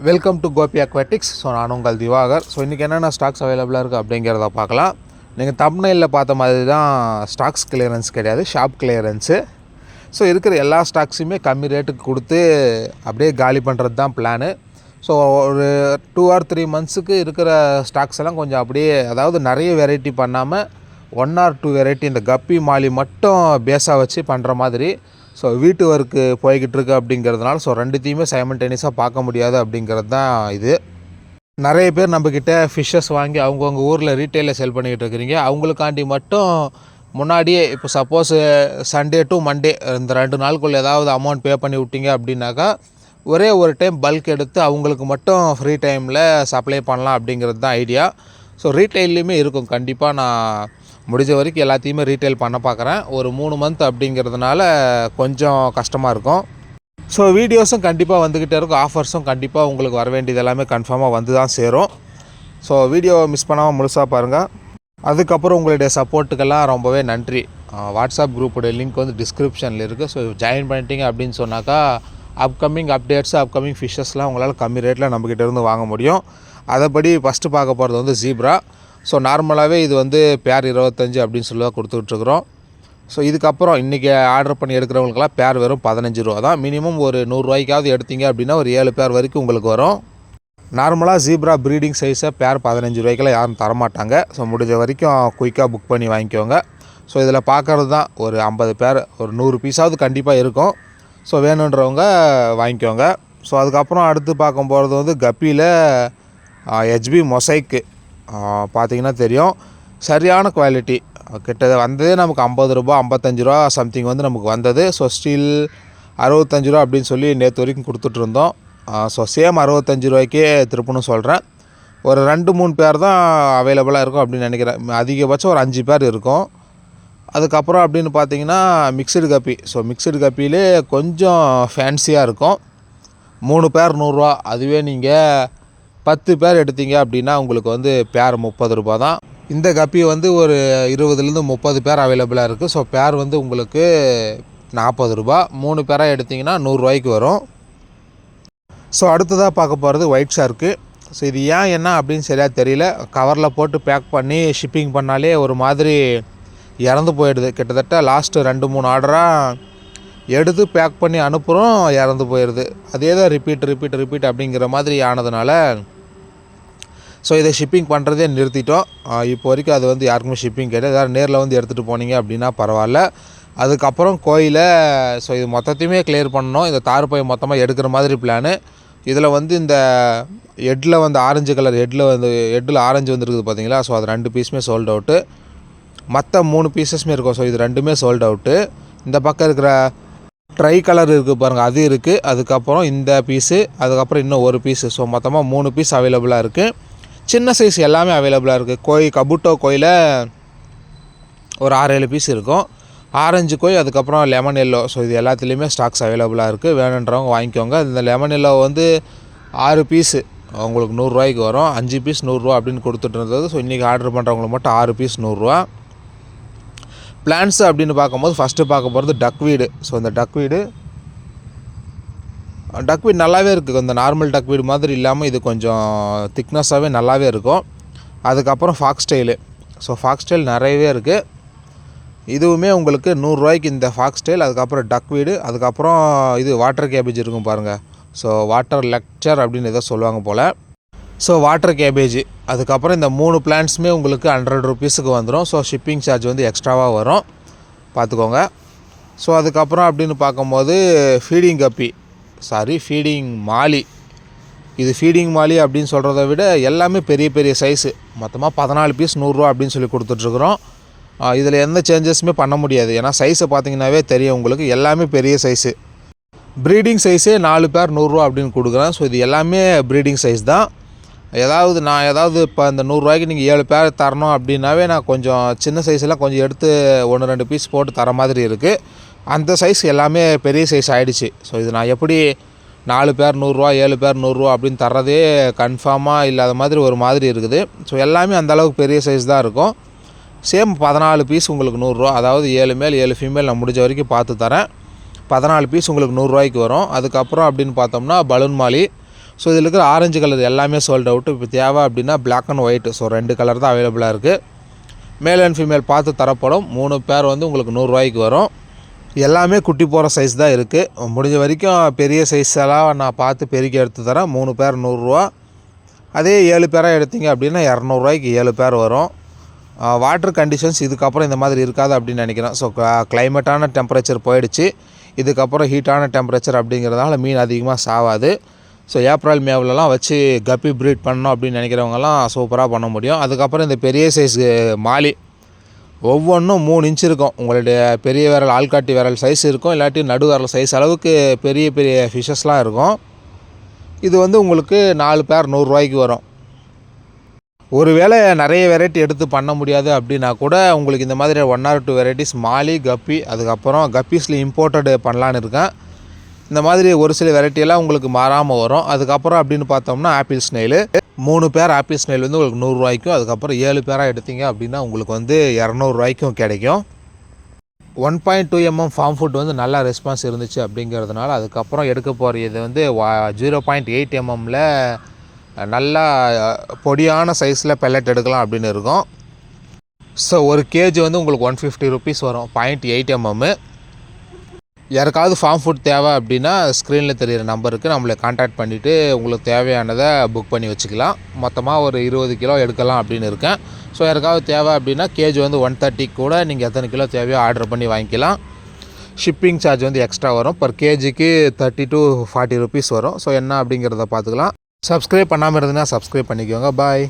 Welcome to Gopi Aquatics. So நான் உங்கள் Diwakar. So இன்றைக்கி என்னென்ன ஸ்டாக்ஸ் அவைலபிளாக இருக்குது அப்படிங்கிறத பார்க்கலாம். நீங்கள் தம்ப்நெயிலில் பார்த்த மாதிரி தான் ஸ்டாக்ஸ் கிளியரன்ஸ் கிடையாது, ஷாப் கிளியரன்ஸு. ஸோ இருக்கிற எல்லா ஸ்டாக்ஸுமே கம்மி ரேட்டுக்கு கொடுத்து அப்படியே காலி பண்ணுறது தான் பிளானு. ஸோ ஒரு 2 or 3 months இருக்கிற ஸ்டாக்ஸ் எல்லாம் கொஞ்சம் அப்படியே, அதாவது நிறைய வெரைட்டி பண்ணாமல் 1 or 2 வெரைட்டி இந்த கப்பி மாலி மட்டும் பேஸாக வச்சு பண்ணுற மாதிரி. ஸோ வீட்டு ஒர்க்கு போய்கிட்டு இருக்கு அப்படிங்கிறதுனால ஸோ ரெண்டுத்தையுமே சைமல்டேனியஸாக பார்க்க முடியாது அப்படிங்கிறது தான் இது. நிறைய பேர் நம்மக்கிட்ட ஃபிஷ்ஷஸ் வாங்கி அவங்கவுங்க ஊரில் ரீட்டெயிலில் செல் பண்ணிக்கிட்டு இருக்கிறீங்க. அவங்களுக்காண்டி மட்டும் முன்னாடியே இப்போ சப்போஸ் சண்டே டு மண்டே இந்த 2 நாளுக்குள்ளே ஏதாவது அமௌண்ட் பே பண்ணி விட்டீங்க அப்படின்னாக்கா ஒரே ஒரு டைம் பல்க் எடுத்து அவங்களுக்கு மட்டும் ஃப்ரீ டைமில் சப்ளை பண்ணலாம் அப்படிங்கிறது தான் ஐடியா. ஸோ ரீட்டெயிலையுமே இருக்கும். கண்டிப்பாக நான் முடிஞ்ச வரைக்கும் எல்லாத்தையுமே ரீட்டெயில் பண்ண பார்க்குறேன். ஒரு 3 month அப்படிங்கிறதுனால கொஞ்சம் கஷ்டமாக இருக்கும். ஸோ வீடியோஸும் கண்டிப்பாக வந்துக்கிட்டே இருக்கும், ஆஃபர்ஸும் கண்டிப்பாக உங்களுக்கு வர வேண்டியது எல்லாமே கன்ஃபார்மாக வந்து தான் சேரும். ஸோ வீடியோவை மிஸ் பண்ணாமல் முழுசாக பாருங்கள். அதுக்கப்புறம் உங்களுடைய சப்போர்ட்டுக்கெல்லாம் ரொம்பவே நன்றி. வாட்ஸ்அப் குரூப்புடைய லிங்க் வந்து டிஸ்கிரிப்ஷனில் இருக்குது. ஸோ ஜாயின் பண்ணிட்டீங்க அப்படின்னு சொன்னாக்கா அப்கமிங் அப்டேட்ஸு, அப்கமிங் ஃபிஷ்ஷஸ்லாம் உங்களால் கம்மி ரேட்டில் நம்மக்கிட்ட இருந்து வாங்க முடியும். அதைப்படி ஃபஸ்ட்டு பார்க்க போகிறது வந்து ஜீப்ரா. ஸோ நார்மலாகவே இது வந்து பேர் 25 அப்படின்னு சொல்லி தான் கொடுத்துட்ருக்குறோம். ஸோ இதுக்கப்புறம் இன்றைக்கி ஆர்டர் பண்ணி எடுக்கிறவங்களுக்கெல்லாம் பேர் வெறும் 15 ரூபா தான். மினிமம் ஒரு 100 ரூபாய்க்காவது எடுத்தீங்க அப்படின்னா ஒரு 7 பேர் வரைக்கும் உங்களுக்கு வரும். நார்மலாக ஜீப்ரா ப்ரீடிங் சைஸை பேர் 15 ரூபாய்க்கெல்லாம் யாரும் தரமாட்டாங்க. ஸோ முடிஞ்ச வரைக்கும் குயிக்காக புக் பண்ணி வாங்கிக்கோங்க. ஸோ இதில் பார்க்குறது தான் ஒரு 50 பேர், ஒரு 100 பீஸாவது கண்டிப்பாக இருக்கும். ஸோ வேணுன்றவங்க வாங்கிக்கோங்க. ஸோ அதுக்கப்புறம் அடுத்து பார்க்க போகிறது வந்து கப்பியில் ஹெச்பி மொசைக்கு. பார்த்திங்கன்னா தெரியும், சரியான குவாலிட்டி. கிட்ட வந்ததே நமக்கு 50 ரூபா 55 ரூபா சம்திங் வந்து நமக்கு வந்தது. ஸோ ஸ்டீல் 65 ரூபா அப்படின்னு சொல்லி நேற்று வரைக்கும் கொடுத்துட்ருந்தோம். ஸோ சேம் 65 ரூபாய்க்கே திருப்பணும் சொல்கிறேன். ஒரு 2-3 பேர் தான் அவைலபிளாக இருக்கும் அப்படின்னு நினைக்கிறேன். அதிகபட்சம் ஒரு 5 பேர் இருக்கும். அதுக்கப்புறம் அப்படின்னு பார்த்தீங்கன்னா மிக்சடு கப்பி. ஸோ மிக்சடு கப்பிலே கொஞ்சம் ஃபேன்சியாக இருக்கும். 3 பேர் 100 ரூபா. அதுவே நீங்கள் 10 பேர் எடுத்தீங்க அப்படின்னா உங்களுக்கு வந்து பேர் 30 ரூபா தான். இந்த கப்பி வந்து ஒரு 20 to 30 பேர் அவைலபிளாக இருக்குது. ஸோ பேர் வந்து உங்களுக்கு 40 ரூபா. 3 பேராக எடுத்திங்கன்னா 100 ரூபாய்க்கு வரும். ஸோ அடுத்ததாக பார்க்க போகிறது ஒயிட் ஷார்க்கு. ஸோ இது ஏன் என்ன அப்படின்னு சரியாக தெரியல. கவரில் போட்டு பேக் பண்ணி ஷிப்பிங் பண்ணாலே ஒரு மாதிரி இறந்து போயிடுது. கிட்டத்தட்ட லாஸ்ட்டு 2-3 ஆர்டராக எடுத்து பேக் பண்ணி அனுப்புகிறோம், இறந்து போயிடுது. அதே தான் ரிப்பீட் அப்படிங்கிற மாதிரி ஆனதுனால ஸோ இதை ஷிப்பிங் பண்ணுறதே நிறுத்திட்டோம். இப்போ வரைக்கும் அது வந்து யாருக்குமே ஷிப்பிங் கிடையாது. எதாவது நேரில் வந்து எடுத்துகிட்டு போனீங்க அப்படின்னா பரவாயில்ல. அதுக்கப்புறம் கோயிலை ஸோ இது மொத்தத்தையுமே கிளியர் பண்ணணும். இந்த தார்பாய் மொத்தமாக எடுக்கிற மாதிரி பிளானு. இதில் வந்து இந்த ஹெட்டில் வந்து ஆரஞ்சு கலர் ஹெட்டில் ஆரஞ்சு வந்துருக்குது பார்த்தீங்களா. ஸோ அது 2 பீஸுமே சோல்ட் அவுட்டு. மற்ற 3 பீசஸுமே இருக்கும். ஸோ இது 2மே சோல்ட் அவுட்டு. இந்த பக்கம் இருக்கிற ட்ரை கலர் இருக்குது பாருங்கள், அது இருக்குது. அதுக்கப்புறம் இந்த பீஸு, அதுக்கப்புறம் இன்னும் ஒரு பீஸு. ஸோ மொத்தமாக 3 பீஸ் அவைலபிளாக இருக்குது. சின்ன சைஸ் எல்லாமே அவைலபிளாக இருக்குது. கபுட்டோ கோயில ஒரு 6-7 பீஸ் இருக்கும். ஆரஞ்சு கோய், அதுக்கப்புறம் லெமன் எல்லோ. ஸோ இது எல்லாத்துலேயுமே ஸ்டாக்ஸ் அவைலபிளாக இருக்குது. வேணுன்றவங்க வாங்கிக்கோங்க. இந்த லெமன் எல்லோ வந்து 6 பீஸு உங்களுக்கு 100 ரூபாய்க்கு வரும். 5 பீஸ் 100 ரூபா அப்படின்னு கொடுத்துட்டு இருந்தது. ஸோ இன்றைக்கி ஆர்டர் பண்ணுறவங்களுக்கு மட்டும் 6 பீஸ் 100 ரூபா. பிளான்ஸு அப்படின்னு பார்க்கும்போது ஃபஸ்ட்டு பார்க்க போகிறது டக்வீடு. ஸோ இந்த டக்வீடு நல்லாவே இருக்குது. இந்த நார்மல் டக்வீடு மாதிரி இல்லாமல் இது கொஞ்சம் திக்னஸாகவே நல்லாவே இருக்கும். அதுக்கப்புறம் fox style. So fox style நிறையவே இருக்குது. இதுவுமே உங்களுக்கு 100 ரூபாய்க்கு இந்த ஃபாக்ஸ் ஸ்டைல். அதுக்கப்புறம் டக்வீடு, அதுக்கப்புறம் இது வாட்டர் கேபேஜ் இருக்கும் பாருங்கள். ஸோ வாட்டர் லெக்சர் அப்படின்னு ஏதோ சொல்லுவாங்க போல். So water cabbage. அதுக்கப்புறம் இந்த 3 பிளான்ட்ஸுமே உங்களுக்கு 100 ரூபீஸுக்கு வந்துடும். ஸோ ஷிப்பிங் சார்ஜ் வந்து எக்ஸ்ட்ராவாக வரும், பார்த்துக்கோங்க. ஸோ அதுக்கப்புறம் அப்படின்னு பார்க்கும்போது ஃபீடிங் மாலி. இது ஃபீடிங் மாலி அப்படின்னு சொல்கிறத விட எல்லாமே பெரிய பெரிய சைஸு. மொத்தமாக 14 பீஸ் 100 ரூபா அப்படின்னு சொல்லி கொடுத்துட்ருக்குறோம். இதில் எந்த சேஞ்சஸுமே பண்ண முடியாது. ஏன்னா சைஸை பார்த்தீங்கன்னாவே தெரியும் உங்களுக்கு, எல்லாமே பெரிய சைஸு. ப்ரீடிங் சைஸே 4 பேர் 100 ரூபா அப்படின்னு கொடுக்குறேன். ஸோ இது எல்லாமே ப்ரீடிங் சைஸ் தான். நான் இப்போ இந்த 100 ரூபாய்க்கு நீங்கள் 7 பேர் தரணும் அப்படின்னாவே நான் கொஞ்சம் சின்ன சைஸ்லாம் கொஞ்சம் எடுத்து 1-2 பீஸ் போட்டு தர மாதிரி இருக்குது. அந்த சைஸ் எல்லாமே பெரிய சைஸ் ஆகிடுச்சு. ஸோ இது நான் எப்படி 4 பேர் 100 ரூபா 7 பேர் 100 ரூபா அப்படின்னு தர்றதே கன்ஃபார்மாக இல்லாத மாதிரி ஒரு மாதிரி இருக்குது. ஸோ எல்லாமே அந்தளவுக்கு பெரிய சைஸ் தான் இருக்கும். சேம் 14 பீஸ் உங்களுக்கு 100 ரூபா. அதாவது 7 மேல் 7 ஃபீமேல் நான் முடிஞ்ச வரைக்கும் பார்த்து தரேன். 14 பீஸ் உங்களுக்கு 100 ரூபாய்க்கு வரும். அதுக்கப்புறம் அப்படின்னு பார்த்தோம்னா பலூன் மாலி. ஸோ இதில் இருக்கிற ஆரஞ்சு கலர் எல்லாமே சோல்ட் அவுட்டு. இப்போ தேவை அப்படின்னா Black and white, so 2 colour தான் அவைலபிளாக இருக்குது. மேல் அண்ட் ஃபீமேல் பார்த்து தரப்படும். 3 பேர் வந்து உங்களுக்கு 100 ரூபாய்க்கு வரும். எல்லாமே குட்டி போகிற சைஸ் தான் இருக்குது. முடிஞ்ச வரைக்கும் பெரிய சைஸ் எல்லாம் நான் பார்த்து பெருக்கி எடுத்து தரேன். 3 பேர் 100 ரூபா. அதே 7 பேராக எடுத்தீங்க அப்படின்னா 200 ரூபாய்க்கு 7 பேர் வரும். வாட்டர் கண்டிஷன்ஸ் இதுக்கப்புறம் இந்த மாதிரி இருக்காது அப்படின்னு நினைக்கிறேன். ஸோ கிளைமேட்டான டெம்பரேச்சர் போயிடுச்சு. இதுக்கப்புறம் ஹீட்டான டெம்பரேச்சர் அப்படிங்கிறதுனால மீன் அதிகமாக சாவாது. ஸோ ஏப்ரல் மேவிலலாம் வச்சு கப்பி ப்ரீட் பண்ணோம் அப்படின்னு நினைக்கிறவங்கலாம் சூப்பராக பண்ண முடியும். அதுக்கப்புறம் இந்த பெரிய சைஸ் மாலி ஒவ்வொன்றும் 3 இன்ச் இருக்கும். உங்களுடைய பெரிய விரல் ஆள்காட்டி விரல் சைஸ் இருக்கும், இல்லாட்டி நடு விரல் சைஸ் அளவுக்கு பெரிய பெரிய ஃபிஷ்ஷஸ்லாம் இருக்கும். இது வந்து உங்களுக்கு 4 பேர் 100 ரூபாய்க்கு வரும். ஒருவேளை நிறைய வெரைட்டி எடுத்து பண்ண முடியாது அப்படின்னா கூட உங்களுக்கு இந்த மாதிரி 1 or 2 வெரைட்டிஸ் மாலி, கப்பி, அதுக்கப்புறம் கப்பீஸில் இம்போர்ட்டடு பண்ணலான்னு இருக்கேன். இந்த மாதிரி ஒரு சில வெரைட்டியெல்லாம் உங்களுக்கு மாறாமல் வரும். அதுக்கப்புறம் அப்படின்னு பார்த்தோம்னா ஆப்பிள் ஸ்னெயிலு 3 பேர் ஆப்பிள் ஸ்னெயில் வந்து உங்களுக்கு 100 ரூபாய்க்கும், அதுக்கப்புறம் 7 பேராக எடுத்தீங்க அப்படின்னா உங்களுக்கு வந்து 200 ரூபாய்க்கும் கிடைக்கும். 1.2 mm ஃபார்ம் ஃபுட் வந்து நல்லா ரெஸ்பான்ஸ் இருந்துச்சு அப்படிங்கிறதுனால அதுக்கப்புறம் எடுக்க போகிற இது வந்து 0.8 mmல நல்லா பொடியான சைஸில் பெல்லட் எடுக்கலாம் அப்படின்னு இருக்கும். ஸோ ஒரு கேஜி வந்து உங்களுக்கு 150 rupees வரும். 0.8 mm. யாருக்காவது ஃபார்ம் ஃபுட் தேவை அப்படின்னா ஸ்க்ரீனில் தெரிகிற நம்பருக்கு நம்மளை கான்டாக்ட் பண்ணிவிட்டு உங்களுக்கு தேவையானதை புக் பண்ணி வச்சுக்கலாம். மொத்தமாக ஒரு 20 கிலோ எடுக்கலாம் அப்படின்னு இருக்கேன். ஸோ யாருக்காவது தேவை அப்படின்னா கேஜி வந்து 130 கூட நீங்கள் எத்தனை கிலோ தேவையோ ஆர்டர் பண்ணி வாங்கிக்கலாம். ஷிப்பிங் சார்ஜ் வந்து எக்ஸ்ட்ரா வரும். பர் கேஜிக்கு 30 to 40 rupees வரும். ஸோ என்ன அப்படிங்கிறத பார்த்துக்கலாம். சப்ஸ்கிரைப் பண்ணாமல் இருந்ததுன்னா சப்ஸ்கிரைப் பண்ணிக்கோங்க. பாய்.